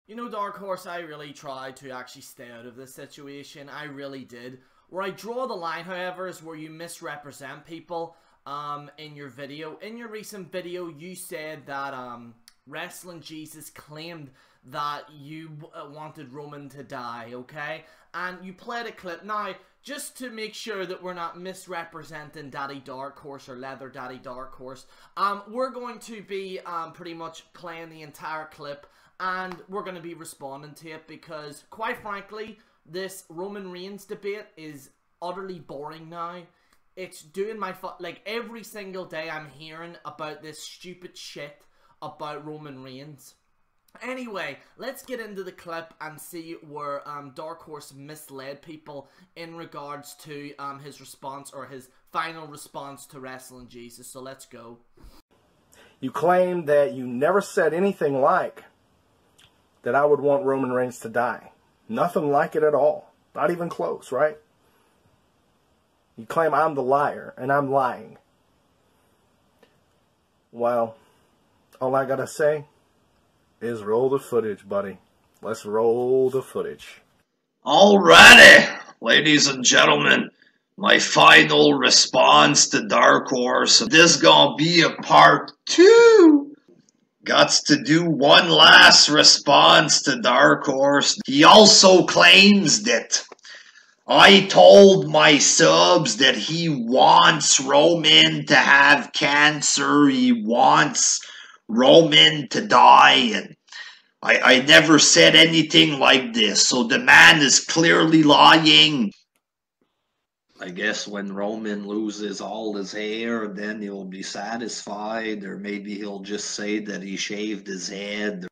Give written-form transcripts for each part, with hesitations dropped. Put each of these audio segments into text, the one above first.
You know, Dark Horse, I really tried to actually stay out of this situation. I really did. Where I draw the line, however, is where you misrepresent people in your video. In your recent video, you said that Wrestling Jesus claimed that you wanted Roman to die, okay? And you played a clip. Now, just to make sure that we're not misrepresenting Daddy Dark Horse or Leather Daddy Dark Horse, we're going to be pretty much playing the entire clip, and we're going to be responding to it because, quite frankly, this Roman Reigns debate is utterly boring now. It's doing my like every single day I'm hearing about this stupid shit about Roman Reigns. Anyway, let's get into the clip and see where Dark Horse misled people in regards to his response, or his final response to Wrestling Jesus. So let's go. You claim that you never said anything like that I would want Roman Reigns to die. Nothing like it at all. Not even close, right? You claim I'm the liar, and I'm lying. Well, all I gotta say is roll the footage, buddy. Let's roll the footage. Alrighty, ladies and gentlemen, my final response to Dark Horse. This gonna be a part 2. Gots to do one last response to Dark Horse. He also claims that I told my subs that he wants Roman to have cancer, he wants Roman to die, and I never said anything like this, so the man is clearly lying. I guess when Roman loses all his hair, then he'll be satisfied, or maybe he'll just say that he shaved his head.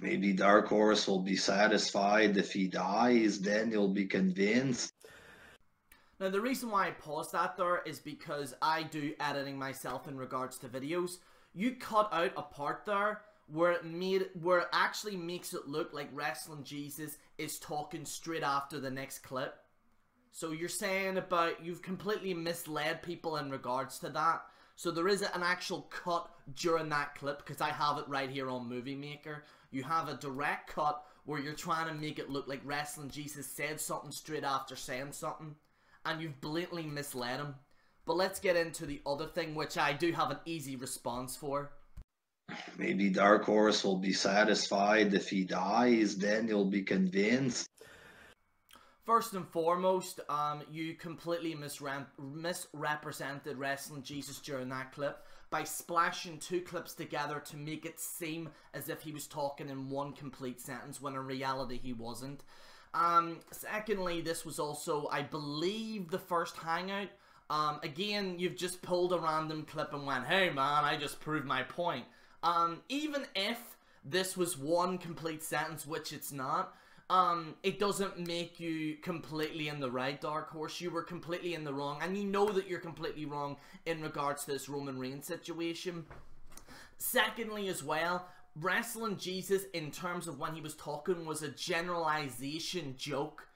Maybe Dark Horse will be satisfied if he dies, then he'll be convinced. Now, the reason why I paused that there is because I do editing myself in regards to videos. You cut out a part there where it actually makes it look like Wrestling Jesus is talking straight after the next clip. So you're saying about, you've completely misled people in regards to that. So there is an actual cut during that clip, because I have it right here on Movie Maker. You have a direct cut where you're trying to make it look like Wrestling Jesus said something straight after saying something, and you've blatantly misled him. But let's get into the other thing, which I do have an easy response for. Maybe Dark Horse will be satisfied if he dies, then he'll be convinced. First and foremost, you completely misrepresented Wrestling Jesus during that clip by splashing 2 clips together to make it seem as if he was talking in one complete sentence, when in reality he wasn't. Secondly, this was also, I believe, the first hangout. Again, you've just pulled a random clip and went, hey man, I just proved my point. Even if this was one complete sentence, which it's not, it doesn't make you completely in the right, Dark Horse. You were completely in the wrong, and you know that you're completely wrong in regards to this Roman Reigns situation. Secondly, as well, Wrestling Jesus, in terms of when he was talking, was a generalization joke.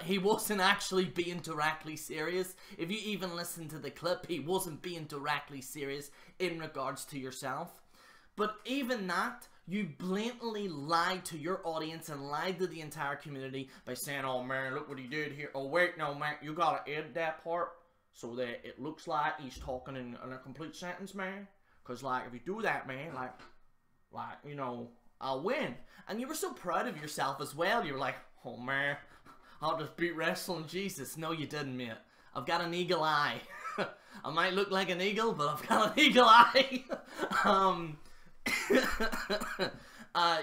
He wasn't actually being directly serious. If you even listen to the clip, he wasn't being directly serious in regards to yourself. But even that, you blatantly lied to your audience and lied to the entire community by saying, oh man, look what he did here. Oh wait, no man, you gotta edit that part so that it looks like he's talking in a complete sentence, man. Cause like, if you do that, man, like, you know, I'll win. And you were so proud of yourself as well. You were like, oh man, I'll just beat Wrestling Jesus. No, you didn't, mate. I've got an eagle eye. I might look like an eagle, but I've got an eagle eye.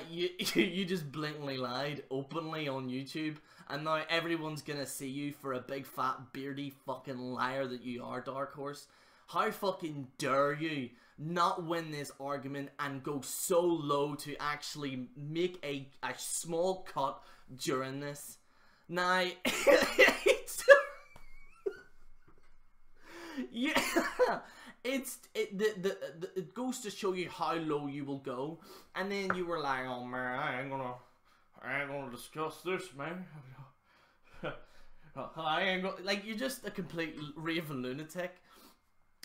You just blatantly lied openly on YouTube, and now everyone's gonna see you for a big fat beardy fucking liar that you are, Dark Horse. How fucking dare you not win this argument and go so low to actually make a small cut during this. Now, yeah, it goes to show you how low you will go. And then you were like, oh man, I ain't gonna discuss this, man. I ain't gonna, like, you're just a complete raving lunatic.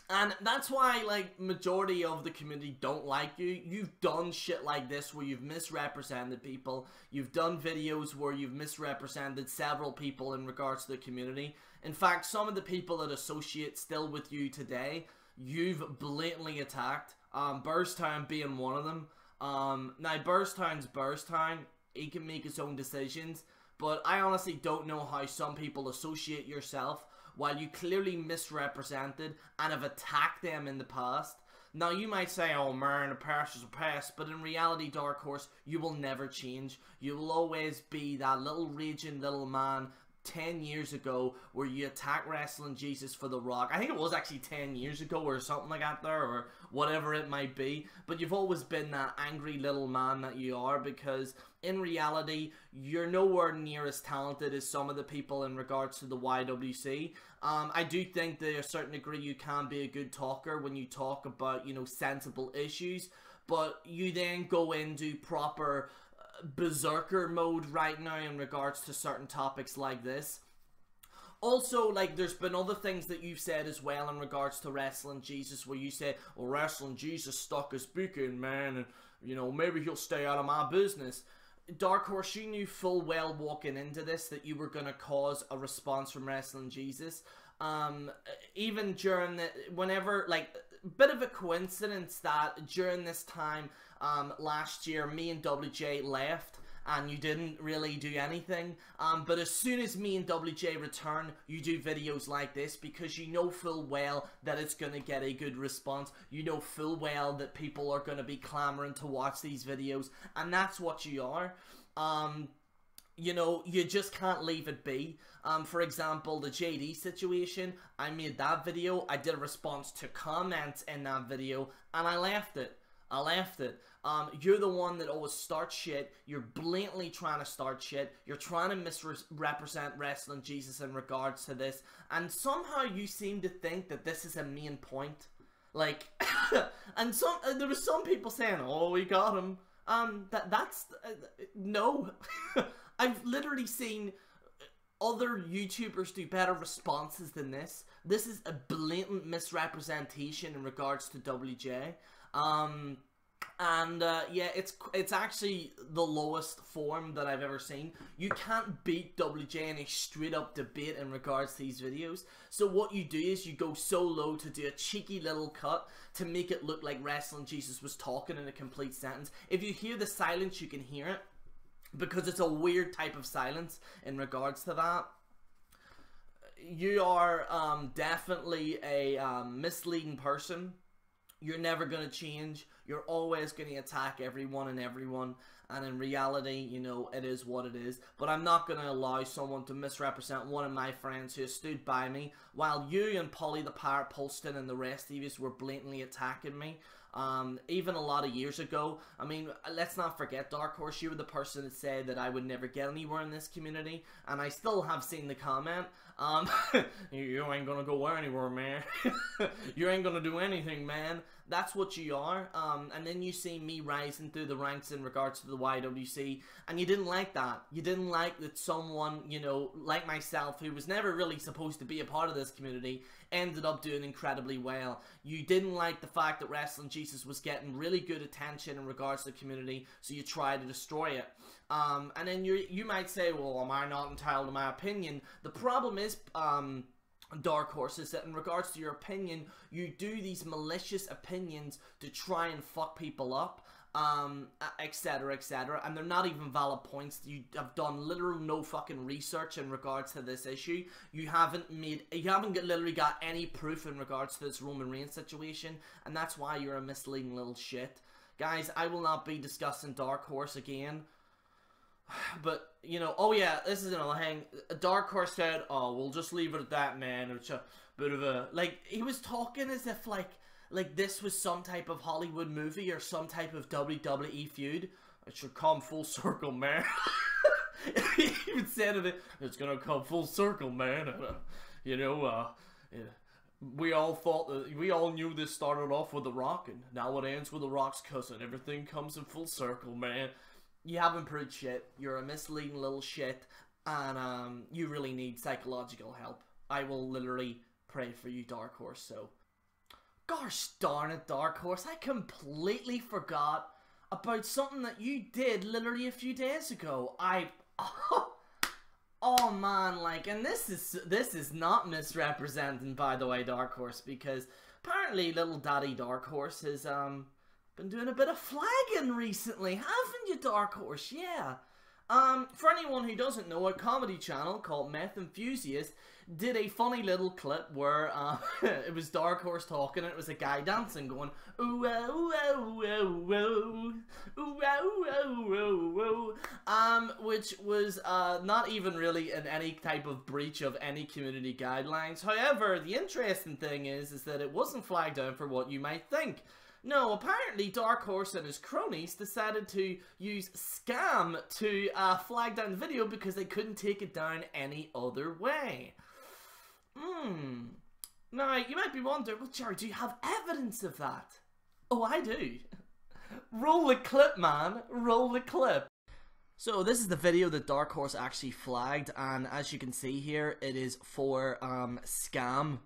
And that's why, like, majority of the community don't like you. You've done shit like this where you've misrepresented people. You've done videos where you've misrepresented several people in regards to the community. In fact, some of the people that associate still with you today, you've blatantly attacked. Burstown being one of them. Now, Burstown's Burstown. He can make his own decisions. But I honestly don't know how some people associate yourself while you clearly misrepresented and have attacked them in the past. Now, you might say, oh man, the past is a past, but in reality, Dark Horse, you will never change. You will always be that little raging little man 10 years ago where you attacked Wrestling Jesus for The Rock. I think it was actually 10 years ago or something like that there, or whatever it might be. But you've always been that angry little man that you are, because in reality, you're nowhere near as talented as some of the people in regards to the YWC. I do think that to a certain degree you can be a good talker when you talk about, you know, sensible issues, but you then go into proper berserker mode right now in regards to certain topics like this. Also, like, there's been other things that you've said as well in regards to Wrestling Jesus, where you say, well, Wrestling Jesus stuck his beak in, man, and, you know, maybe he'll stay out of my business. Dark Horse, you knew full well walking into this that you were going to cause a response from Wrestling Jesus. Even during the, whenever, like, bit of a coincidence that during this time last year, me and WJ left and you didn't really do anything, but as soon as me and WJ return, you do videos like this because you know full well that it's going to get a good response. You know full well that people are going to be clamoring to watch these videos, and that's what you are. You know, you just can't leave it be. For example, the JD situation, I made that video, I did a response to comments in that video, and I left it. You're the one that always starts shit. You're blatantly trying to start shit. You're trying to misrepresent Wrestling Jesus in regards to this, and somehow you seem to think that this is a main point. Like, and there was some people saying, "Oh, we got him." No. I've literally seen other YouTubers do better responses than this. This is a blatant misrepresentation in regards to WJ. Yeah, it's actually the lowest form that I've ever seen. You can't beat WJ in a straight up debate in regards to these videos. So what you do is you go so low to do a cheeky little cut to make it look like Wrestling Jesus was talking in a complete sentence. If you hear the silence, you can hear it, because it's a weird type of silence in regards to that. You are definitely a misleading person. You're never going to change. You're always going to attack everyone and everyone. And in reality, you know, it is what it is. But I'm not going to allow someone to misrepresent one of my friends who has stood by me while you and Polly the Pirate Polston and the rest of you were blatantly attacking me. Even a lot of years ago. I mean, let's not forget, Dark Horse, you were the person that said that I would never get anywhere in this community, and I still have seen the comment, you ain't gonna go anywhere, man. You ain't gonna do anything, man. That's what you are. And then you see me rising through the ranks in regards to the YWC, and you didn't like that. You didn't like that someone, you know, like myself, who was never really supposed to be a part of this community, ended up doing incredibly well. You didn't like the fact that Wrestling Jesus was getting really good attention in regards to the community, so you tried to destroy it. And then you might say, well, am I not entitled to my opinion? The problem is, Dark Horse, is that in regards to your opinion, you do these malicious opinions to try and fuck people up, etc, etc, and they're not even valid points. You have done literally no fucking research in regards to this issue. You haven't literally got any proof in regards to this Roman Reigns situation, and that's why you're a misleading little shit. Guys, I will not be discussing Dark Horse again. But, you know, oh yeah, this is another thing. Dark Horse said, oh, we'll just leave it at that, man. It's a bit of a, like, he was talking as if, like this was some type of Hollywood movie or some type of WWE feud. It should come full circle, man. He even said it, it's gonna come full circle, man. You know, we all thought that, we all knew this started off with The Rock, and now it ends with The Rock's cousin. Everything comes in full circle, man. You haven't proved shit. You're a misleading little shit, and you really need psychological help. I will literally pray for you, Dark Horse. So Gosh darn it, Dark Horse, I completely forgot about something that you did literally a few days ago. Oh man, like, and this is not misrepresenting, by the way, Dark Horse, because apparently little Daddy Dark Horse has been doing a bit of flagging recently, haven't you, Dark Horse? Yeah. For anyone who doesn't know, a comedy channel called Meth Enthusiast did a funny little clip where it was Dark Horse talking, and it was a guy dancing, going ooh ooh ooh ooh ooh ooh ooh ooh ooh, which was not even really in any type of breach of any community guidelines. However, the interesting thing is that it wasn't flagged down for what you might think. No, apparently Dark Horse and his cronies decided to use Scam to flag down the video because they couldn't take it down any other way. Now, you might be wondering, well, Jerry, do you have evidence of that? Oh, I do. Roll the clip, man. Roll the clip. So this is the video that Dark Horse actually flagged, and as you can see here, it is for Scam,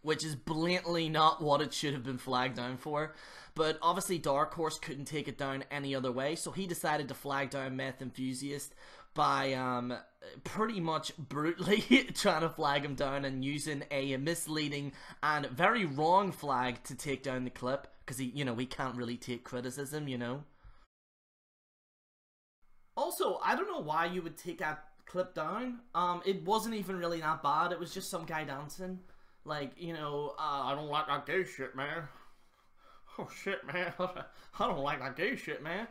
which is blatantly not what it should have been flagged down for. But obviously Dark Horse couldn't take it down any other way, so he decided to flag down Meth Enthusiast by pretty much brutally trying to flag him down and using a misleading and very wrong flag to take down the clip, because he can't really take criticism, you know. Also, I don't know why you would take that clip down. It wasn't even really that bad. It was just some guy dancing. Like, I don't like that gay shit, man. Oh shit, man. I don't like that gay shit, man.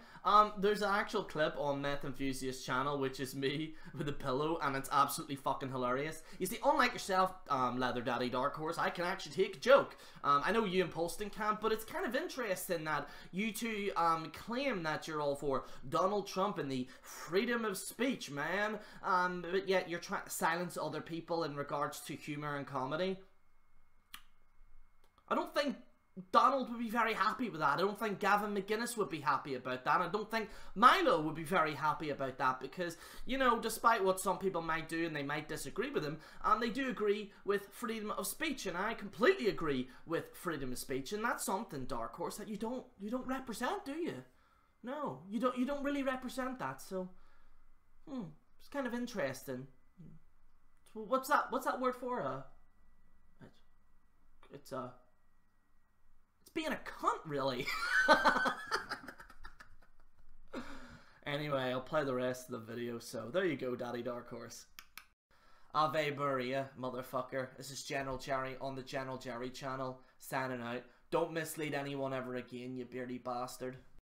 There's an actual clip on Meth Enthusiast channel, which is me with a pillow, and it's absolutely fucking hilarious. You see, unlike yourself, Leather Daddy Dark Horse, I can actually take a joke. I know you and Polston can't, but it's kind of interesting that you two claim that you're all for Donald Trump and the freedom of speech, man. But yet you're trying to silence other people in regards to humor and comedy. I don't think Donald would be very happy with that. I don't think Gavin McGuinness would be happy about that. I don't think Milo would be very happy about that because, despite what some people might do and they might disagree with him, they do agree with freedom of speech, and I completely agree with freedom of speech, and that's something, Dark Horse, that you don't represent, do you? No, you don't really represent that, so it's kind of interesting. What's that word for? It's being a cunt, really. Anyway, I'll play the rest of the video, so there you go, Daddy Dark Horse. Ave Maria, motherfucker. This is General Jerry on the General Jerry channel, signing out. Don't mislead anyone ever again, you beardy bastard.